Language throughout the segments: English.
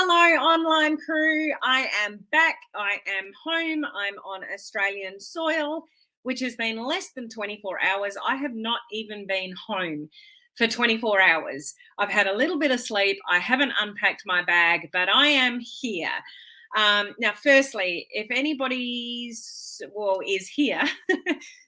Hello, online crew. I am back. I am home. I'm on Australian soil, which has been less than 24 hours. I have not even been home for 24 hours. I've had a little bit of sleep. I haven't unpacked my bag, but I am here. Now, firstly, if anybody's is here,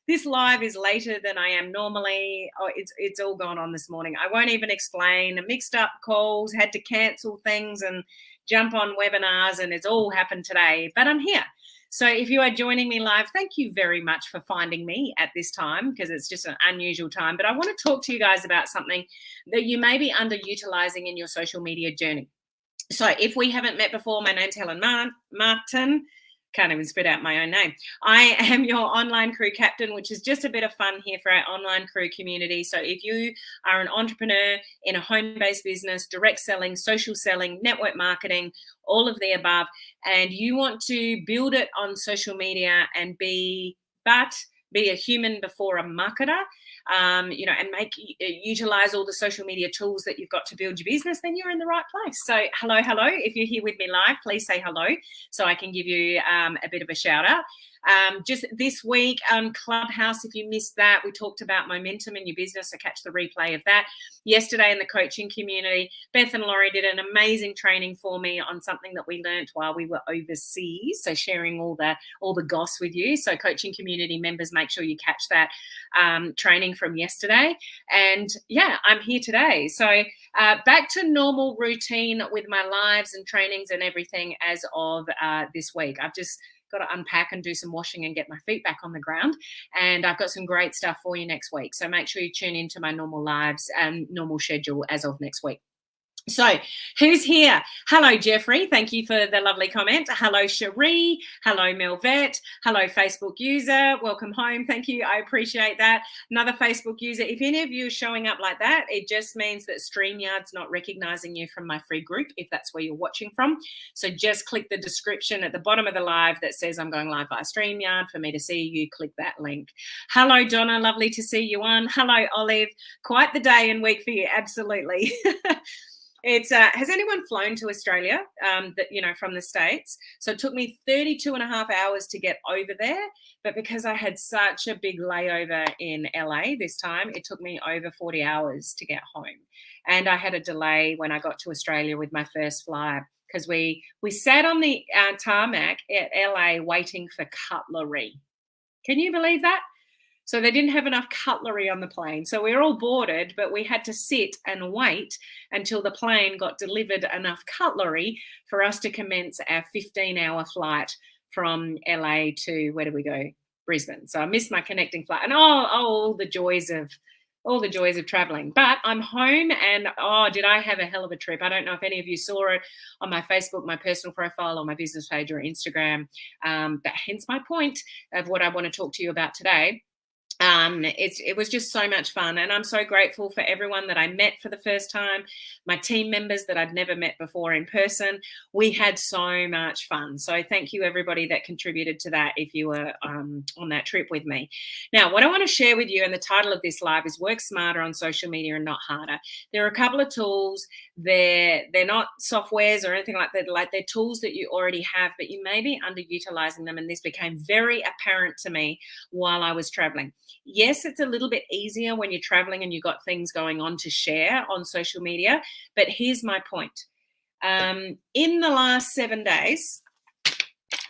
this live is later than I am normally. Oh, it's all gone on this morning. I won't even explain. Mixed up calls, had to cancel things and jump on webinars, and it's all happened today. But I'm here. So if you are joining me live, thank you very much for finding me at this time, because it's just an unusual time. But I want to talk to you guys about something that you may be underutilizing in your social media journey. So if we haven't met before, my name's Helen Martin. Can't even spit out my own name. I am your online crew captain, which is just a bit of fun here for our online crew community. So if you are an entrepreneur in a home-based business, direct selling, social selling, network marketing, all of the above, and you want to build it on social media and be a human before a marketer, and utilize all the social media tools that you've got to build your business, then you're in the right place. So hello. If you're here with me live, please say hello so I can give you a bit of a shout out. Just this week on Clubhouse, if you missed that, we talked about momentum in your business. So catch the replay of that. Yesterday in the coaching community, Beth and Laurie did an amazing training for me on something that we learned while we were overseas. So sharing all the goss with you. So coaching community members, make sure you catch that training from yesterday. And yeah, I'm here today. So back to normal routine with my lives and trainings and everything as of this week. I've just got to unpack and do some washing and get my feet back on the ground. And I've got some great stuff for you next week. So make sure you tune into my normal lives and normal schedule as of next week. So who's here? Hello, Jeffrey. Thank you for the lovely comment. Hello, Cherie. Hello, Melvet. Hello, Facebook user. Welcome home. Thank you. I appreciate that. Another Facebook user. If any of you are showing up like that, it just means that StreamYard's not recognizing you from my free group, if that's where you're watching from. So just click the description at the bottom of the live that says I'm going live via StreamYard. For me to see you, click that link. Hello, Donna. Lovely to see you on. Hello, Olive. Quite the day and week for you. Absolutely. It's has anyone flown to Australia from the States? So it took me 32 and a half hours to get over there, but because I had such a big layover in LA this time, it took me over 40 hours to get home. And I had a delay when I got to Australia with my first flight because we sat on the tarmac at LA waiting for cutlery. Can you believe that? So they didn't have enough cutlery on the plane. So we were all boarded, but we had to sit and wait until the plane got delivered enough cutlery for us to commence our 15-hour flight from LA to, where did we go? Brisbane. So I missed my connecting flight. And all the joys of traveling. But I'm home and did I have a hell of a trip. I don't know if any of you saw it on my Facebook, my personal profile, or my business page or Instagram. But hence my point of what I want to talk to you about today. It was just so much fun, and I'm so grateful for everyone that I met for the first time, my team members that I'd never met before in person. We had so much fun. So thank you everybody that contributed to that if you were on that trip with me. Now, what I want to share with you, and the title of this live is Work Smarter on Social Media and Not Harder. There are a couple of tools. They're not softwares or anything like that. Like they're tools that you already have, but you may be underutilizing them. And this became very apparent to me while I was traveling. Yes, it's a little bit easier when you're traveling and you've got things going on to share on social media, but here's my point. In the last 7 days,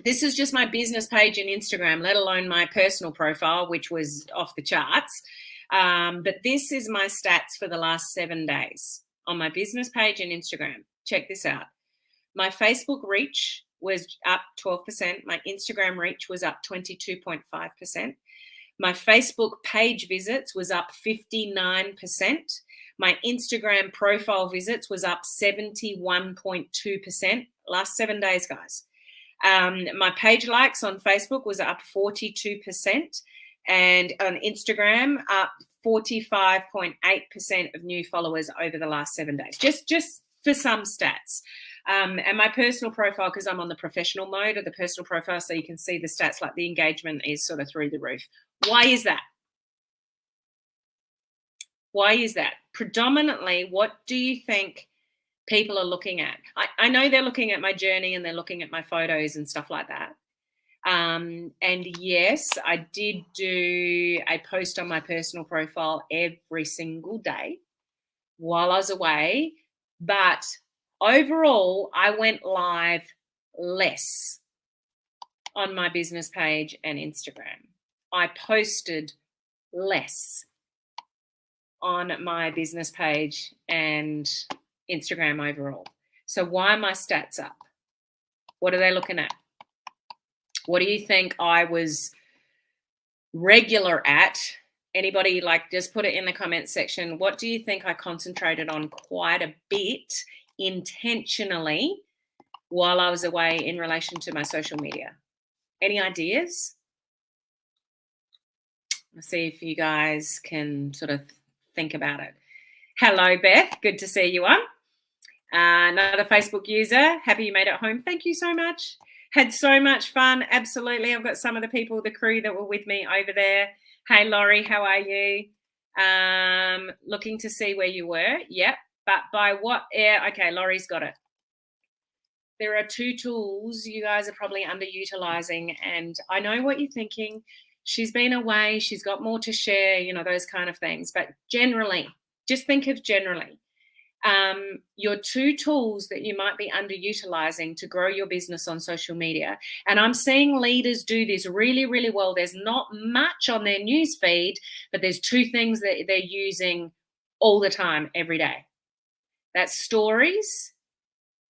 this is just my business page and Instagram, let alone my personal profile, which was off the charts. But this is my stats for the last 7 days on my business page and Instagram. Check this out. My Facebook reach was up 12%. My Instagram reach was up 22.5%. My Facebook page visits was up 59%. My Instagram profile visits was up 71.2%. Last 7 days, guys. My page likes on Facebook was up 42%. And on Instagram, up 45.8% of new followers over the last 7 days. Just for some stats. And my personal profile, because I'm on the professional mode of the personal profile, so you can see the stats, like the engagement is sort of through the roof. Why is that? Why is that? Predominantly, what do you think people are looking at. I know they're looking at my journey and they're looking at my photos and stuff like that. And yes, I did do a post on my personal profile every single day while I was away. But overall, I went live less on my business page and Instagram. I posted less on my business page and Instagram overall. So why are my stats up? What are they looking at? What do you think I was regular at? Anybody, like, just put it in the comments section. What do you think I concentrated on quite a bit intentionally while I was away in relation to my social media? Any ideas? Let's see if you guys can sort of think about it. Hello, Beth. Good to see you on. Another Facebook user. Happy you made it home. Thank you so much. Had so much fun. Absolutely. I've got some of the people, the crew that were with me over there. Hey, Laurie, how are you? Looking to see where you were. Yep. But by what? Yeah, okay, Laurie's got it. There are 2 tools you guys are probably underutilizing. And I know what you're thinking. She's been away. She's got more to share, you know, those kind of things. But generally, just think of generally. Your 2 tools that you might be underutilizing to grow your business on social media. And I'm seeing leaders do this really, really well. There's not much on their news feed, but there's 2 things that they're using all the time, every day. That's stories.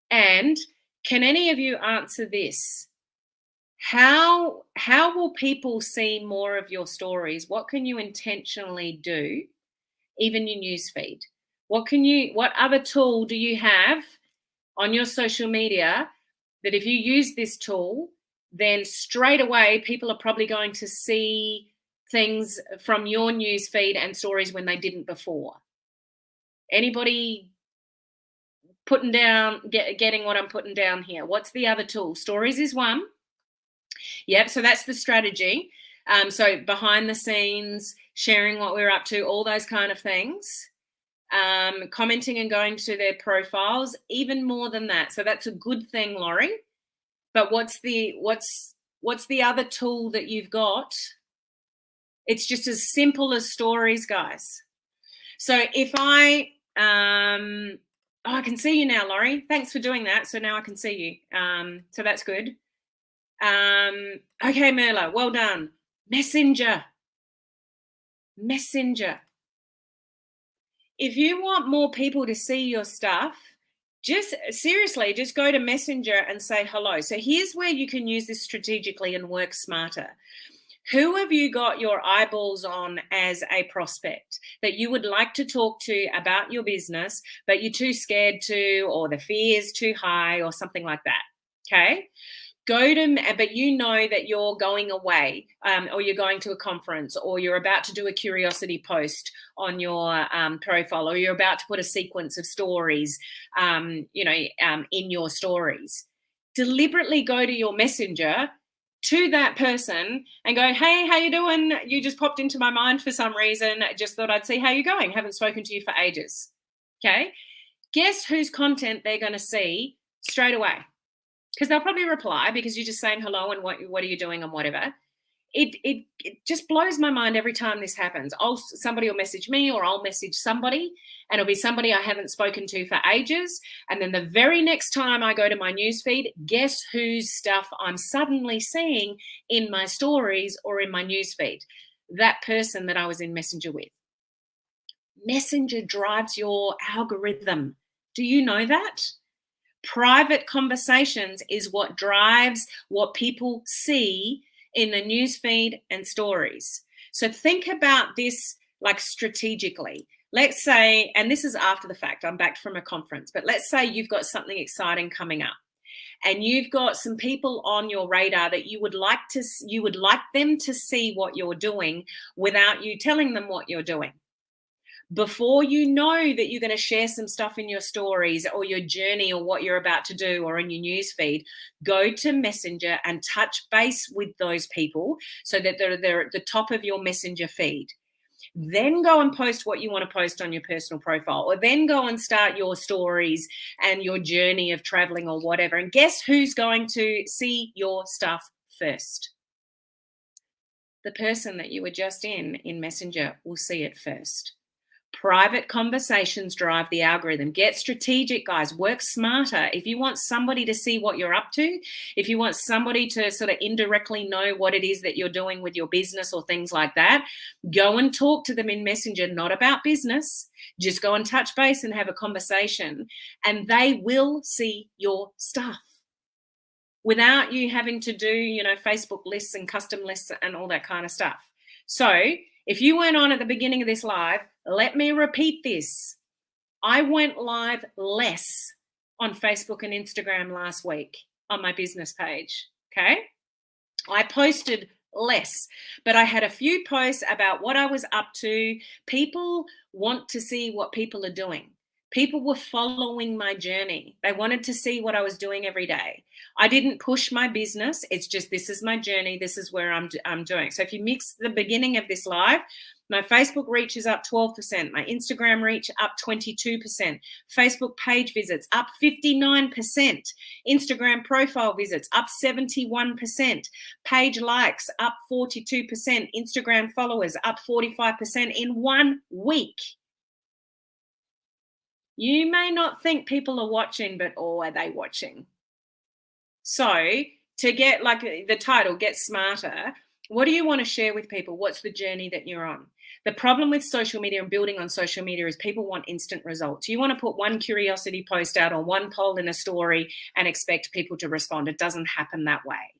And can any of you answer this? How will people see more of your stories? What can you intentionally do, even your news feed? What other tool do you have on your social media that if you use this tool, then straight away people are probably going to see things from your news feed and stories when they didn't before? Anybody putting down, getting what I'm putting down here? What's the other tool? Stories is one. Yep, so that's the strategy. So behind the scenes, sharing what we're up to, all those kind of things. Commenting and going to their profiles, even more than that. So that's a good thing, Laurie. But what's the other tool that you've got? It's just as simple as stories, guys. So if I can see you now, Laurie. Thanks for doing that. So now I can see you. So that's good. Okay, Merla, well done. Messenger. If you want more people to see your stuff, just go to Messenger and say hello. So here's where you can use this strategically and work smarter. Who have you got your eyeballs on as a prospect that you would like to talk to about your business, but you're too scared to, or the fear is too high or something like that? Okay. But you know that you're going away, or you're going to a conference, or you're about to do a curiosity post on your profile, or you're about to put a sequence of stories, in your stories. Deliberately go to your messenger to that person and go, hey, how you doing? You just popped into my mind for some reason. Just thought I'd see how you're going. Haven't spoken to you for ages. Okay. Guess whose content they're going to see straight away? Because they'll probably reply because you're just saying hello and what are you doing and whatever. It just blows my mind every time this happens. Somebody will message me, or I'll message somebody, and it'll be somebody I haven't spoken to for ages. And then the very next time I go to my newsfeed, guess whose stuff I'm suddenly seeing in my stories or in my newsfeed? That person that I was in Messenger with. Messenger drives your algorithm. Do you know that? Private conversations is what drives what people see in the newsfeed and stories. So think about this like strategically. Let's say, and this is after the fact, I'm back from a conference, but let's say you've got something exciting coming up and you've got some people on your radar that you would like them to see what you're doing without you telling them what you're doing. Before you know that you're going to share some stuff in your stories or your journey or what you're about to do or in your newsfeed, go to Messenger and touch base with those people so that they're at the top of your Messenger feed. Then go and post what you want to post on your personal profile, or then go and start your stories and your journey of traveling or whatever. And guess who's going to see your stuff first? The person that you were just in Messenger will see it first. Private conversations drive the algorithm. Get strategic, guys. Work smarter. If you want somebody to see what you're up to, if you want somebody to sort of indirectly know what it is that you're doing with your business or things like that, go and talk to them in Messenger, not about business. Just go and touch base and have a conversation, and they will see your stuff without you having to do, Facebook lists and custom lists and all that kind of stuff. So if you weren't on at the beginning of this live, let me repeat this. I went live less on Facebook and Instagram last week on my business page, okay? I posted less, but I had a few posts about what I was up to. People want to see what people are doing. People were following my journey. They wanted to see what I was doing every day. I didn't push my business. It's just, this is my journey. This is where I'm doing. So if you mix the beginning of this live, my Facebook reach is up 12%. My Instagram reach up 22%. Facebook page visits up 59%. Instagram profile visits up 71%. Page likes up 42%. Instagram followers up 45% in 1 week. You may not think people are watching, but are they watching? So to get, like the title, Get Smarter, what do you want to share with people? What's the journey that you're on? The problem with social media and building on social media is people want instant results. You want to put one curiosity post out or one poll in a story and expect people to respond. It doesn't happen that way.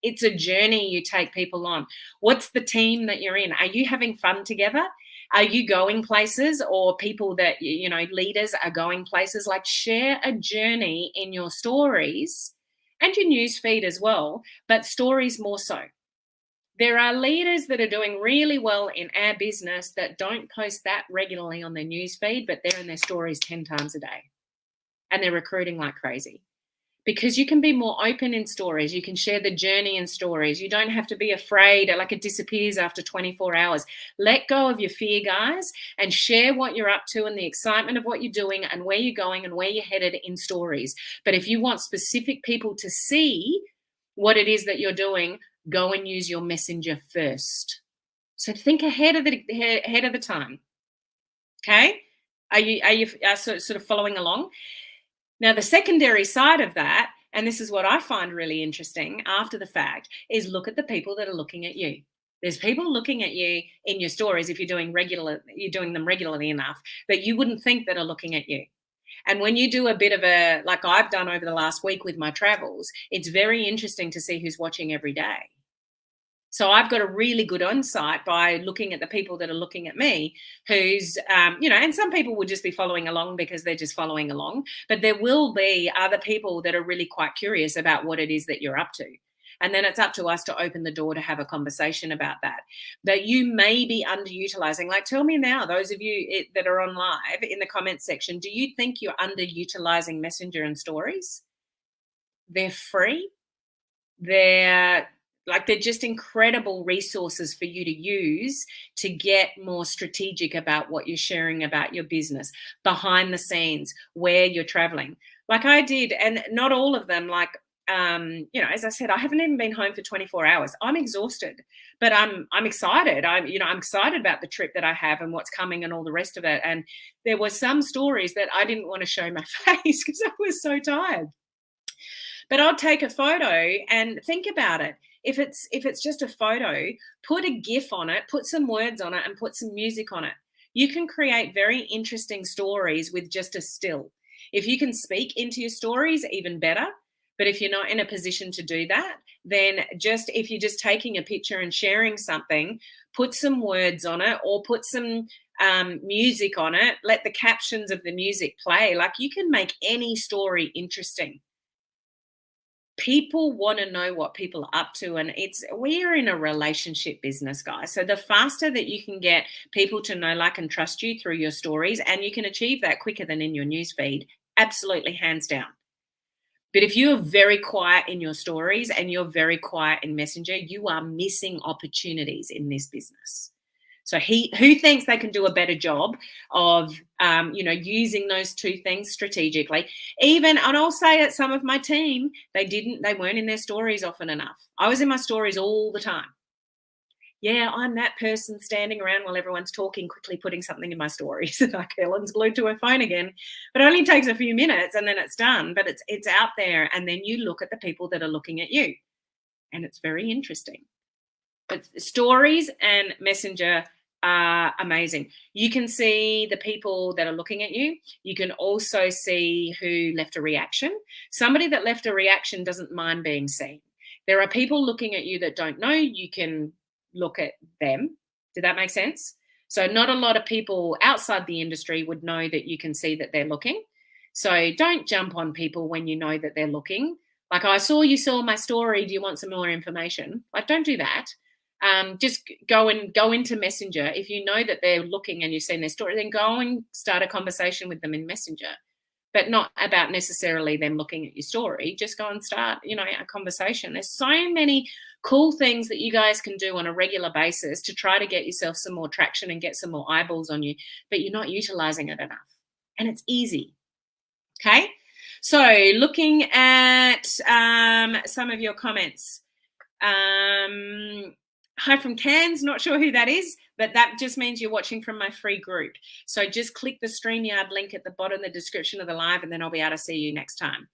It's a journey you take people on. What's the team that you're in? Are you having fun together? Are you going places, or people that, leaders are going places? Like, share a journey in your stories and your news feed as well, but stories more so. There are leaders that are doing really well in our business that don't post that regularly on their news feed, but they're in their stories 10 times a day and they're recruiting like crazy. Because you can be more open in stories. You can share the journey in stories. You don't have to be afraid, like it disappears after 24 hours. Let go of your fear, guys, and share what you're up to and the excitement of what you're doing and where you're going and where you're headed in stories. But if you want specific people to see what it is that you're doing, go and use your messenger first. So think ahead of the time. Okay? Are you sort of following along? Now, the secondary side of that, and this is what I find really interesting after the fact, is look at the people that are looking at you. There's people looking at you in your stories if you're doing them regularly enough that you wouldn't think that are looking at you. And when you do a bit of like I've done over the last week with my travels, it's very interesting to see who's watching every day. So I've got a really good insight by looking at the people that are looking at me, who's, and some people will just be following along because they're just following along. But there will be other people that are really quite curious about what it is that you're up to. And then it's up to us to open the door to have a conversation about that. That you may be underutilizing. Like, tell me now, those of you that are on live in the comments section, do you think you're underutilizing Messenger and stories? They're free. They're just incredible resources for you to use to get more strategic about what you're sharing about your business, behind the scenes, where you're traveling. Like I did, and not all of them, as I said, I haven't even been home for 24 hours. I'm exhausted, but I'm excited. I'm excited about the trip that I have and what's coming and all the rest of it. And there were some stories that I didn't want to show my face because I was so tired. But I'll take a photo and think about it. If it's just a photo, put a GIF on it, put some words on it, and put some music on it. You can create very interesting stories with just a still. If you can speak into your stories, even better. But if you're not in a position to do that, then if you're just taking a picture and sharing something, put some words on it or put some music on it. Let the captions of the music play. Like, you can make any story interesting. People want to know what people are up to, and we're in a relationship business, guys. So the faster that you can get people to know, like, and trust you through your stories, and you can achieve that quicker than in your newsfeed, absolutely, hands down. But if you're very quiet in your stories and you're very quiet in Messenger, you are missing opportunities in this business. So who thinks they can do a better job of, using those two things strategically? Even, and I'll say it, some of my team, they weren't in their stories often enough. I was in my stories all the time. Yeah, I'm that person standing around while everyone's talking, quickly putting something in my stories. Like Ellen's glued to her phone again. But it only takes a few minutes and then it's done. But it's out there. And then you look at the people that are looking at you. And it's very interesting. But stories and Messenger are amazing. You can see the people that are looking at you. You can also see who left a reaction. Somebody that left a reaction doesn't mind being seen. There are people looking at you that don't know. You can look at them. Did that make sense? So not a lot of people outside the industry would know that you can see that they're looking. So don't jump on people when you know that they're looking. Like, I saw you saw my story. Do you want some more information? Like, don't do that. Just go into Messenger. If you know that they're looking and you've seen their story, then go and start a conversation with them in Messenger, but not about necessarily them looking at your story. Just go and start, a conversation. There's so many cool things that you guys can do on a regular basis to try to get yourself some more traction and get some more eyeballs on you, but you're not utilizing it enough. And it's easy. Okay. So looking at some of your comments. Hi from Cairns, not sure who that is, but that just means you're watching from my free group. So just click the StreamYard link at the bottom of the description of the live, and then I'll be able to see you next time.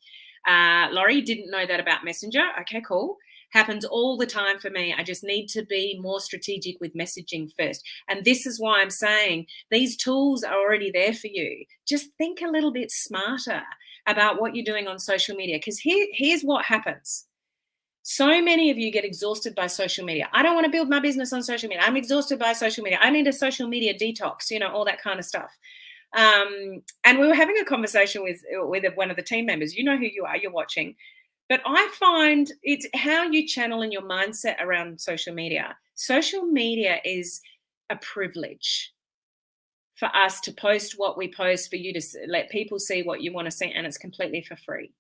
Laurie, didn't know that about Messenger. Okay, cool. Happens all the time for me. I just need to be more strategic with messaging first. And this is why I'm saying these tools are already there for you. Just think a little bit smarter about what you're doing on social media, because here's what happens. So many of you get exhausted by social media. I don't want to build my business on social media. I'm exhausted by social media. I need a social media detox, all that kind of stuff. And we were having a conversation with one of the team members. You know who you are, you're watching. But I find it's how you channel in your mindset around social media. Social media is a privilege for us to post what we post, for you to let people see what you want to see, and it's completely for free.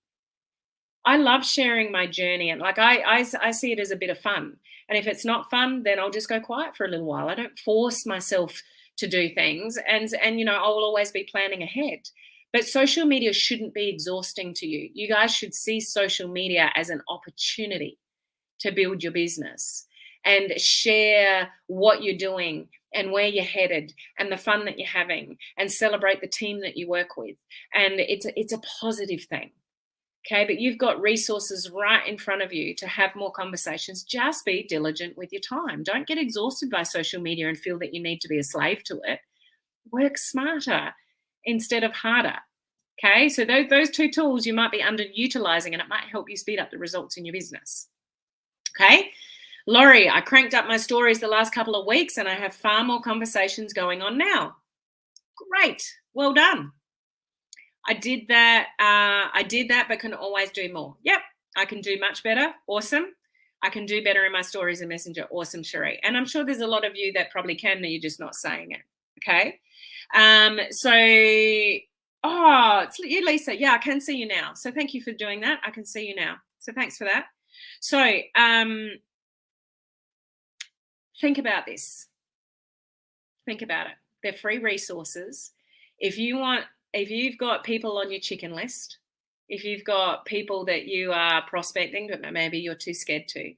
I love sharing my journey, and like I see it as a bit of fun. And if it's not fun, then I'll just go quiet for a little while. I don't force myself to do things, and I will always be planning ahead. But social media shouldn't be exhausting to you. You guys should see social media as an opportunity to build your business and share what you're doing and where you're headed and the fun that you're having, and celebrate the team that you work with. And it's a positive thing. Okay, but you've got resources right in front of you to have more conversations. Just be diligent with your time. Don't get exhausted by social media and feel that you need to be a slave to it. Work smarter instead of harder. Okay, so those two tools you might be underutilizing, and it might help you speed up the results in your business. Okay, Laurie, I cranked up my stories the last couple of weeks and I have far more conversations going on now. Great, well done. I did that, but can always do more. Yep, I can do much better. Awesome. I can do better in my stories and Messenger. Awesome, Cherie. And I'm sure there's a lot of you that probably can, but you're just not saying it. Okay. It's you, Lisa. Yeah, I can see you now. So thank you for doing that. I can see you now. So thanks for that. So think about this. Think about it. They're free resources. If you've got people on your chicken list, if you've got people that you are prospecting, but maybe you're too scared to,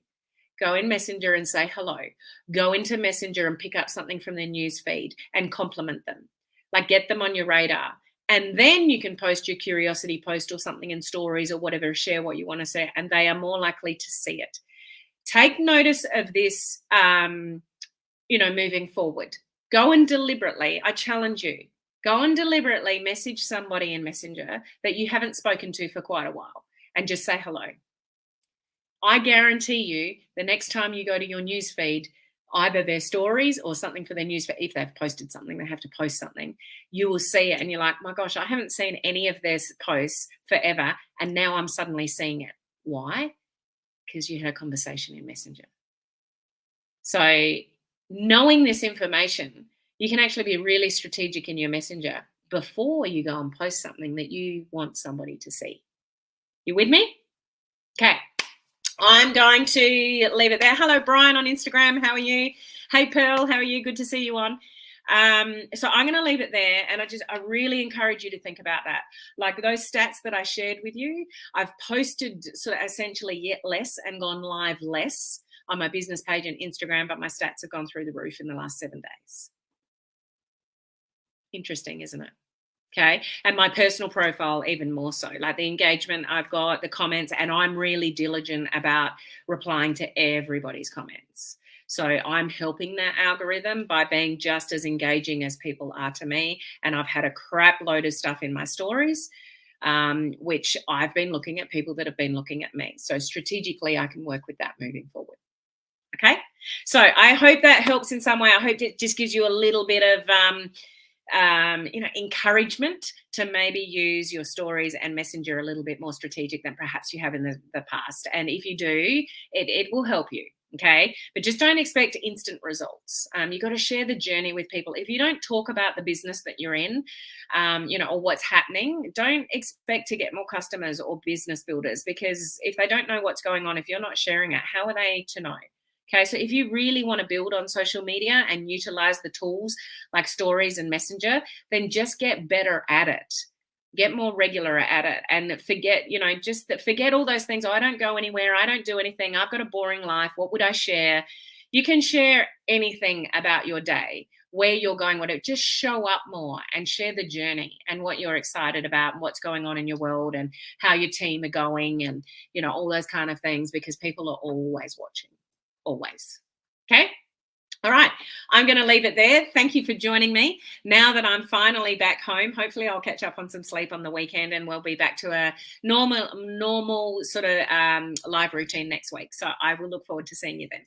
go in Messenger and say hello. Go into Messenger and pick up something from their news feed and compliment them. Like, get them on your radar. And then you can post your curiosity post or something in stories or whatever, share what you want to say, and they are more likely to see it. Take notice of this, moving forward. Go and deliberately, I challenge you, go and deliberately message somebody in Messenger that you haven't spoken to for quite a while and just say hello. I guarantee you the next time you go to your news feed, either their stories or something for their news feed, if they've posted something, they have to post something, you will see it and you're like, my gosh, I haven't seen any of their posts forever, and now I'm suddenly seeing it. Why? Because you had a conversation in Messenger. So knowing this information, you can actually be really strategic in your Messenger before you go and post something that you want somebody to see. You with me? Okay. I'm going to leave it there. Hello, Brian on Instagram. How are you? Hey, Pearl, how are you? Good to see you on. So I'm going to leave it there, and I really encourage you to think about that. Like those stats that I shared with you, I've posted sort of essentially yet less and gone live less on my business page and Instagram, but my stats have gone through the roof in the last 7 days. Interesting, isn't it? Okay. And my personal profile, even more so, like the engagement I've got, the comments, and I'm really diligent about replying to everybody's comments. So I'm helping that algorithm by being just as engaging as people are to me. And I've had a crap load of stuff in my stories, which I've been looking at people that have been looking at me. So strategically, I can work with that moving forward. Okay. So I hope that helps in some way. I hope it just gives you a little bit of encouragement to maybe use your stories and messenger a little bit more strategic than perhaps you have in the past. And if you do, it will help you. Okay. But just don't expect instant results. You've got to share the journey with people. If you don't talk about the business that you're in, or what's happening, don't expect to get more customers or business builders, because if they don't know what's going on, if you're not sharing it, how are they to know? Okay, so if you really want to build on social media and utilize the tools like stories and messenger, then just get better at it. Get more regular at it, and forget all those things. Oh, I don't go anywhere. I don't do anything. I've got a boring life. What would I share? You can share anything about your day, where you're going, whatever. Just show up more and share the journey and what you're excited about and what's going on in your world and how your team are going and, all those kind of things, because people are always watching. Always. Okay. All right. I'm going to leave it there. Thank you for joining me. Now that I'm finally back home, hopefully I'll catch up on some sleep on the weekend and we'll be back to a normal sort of live routine next week. So I will look forward to seeing you then.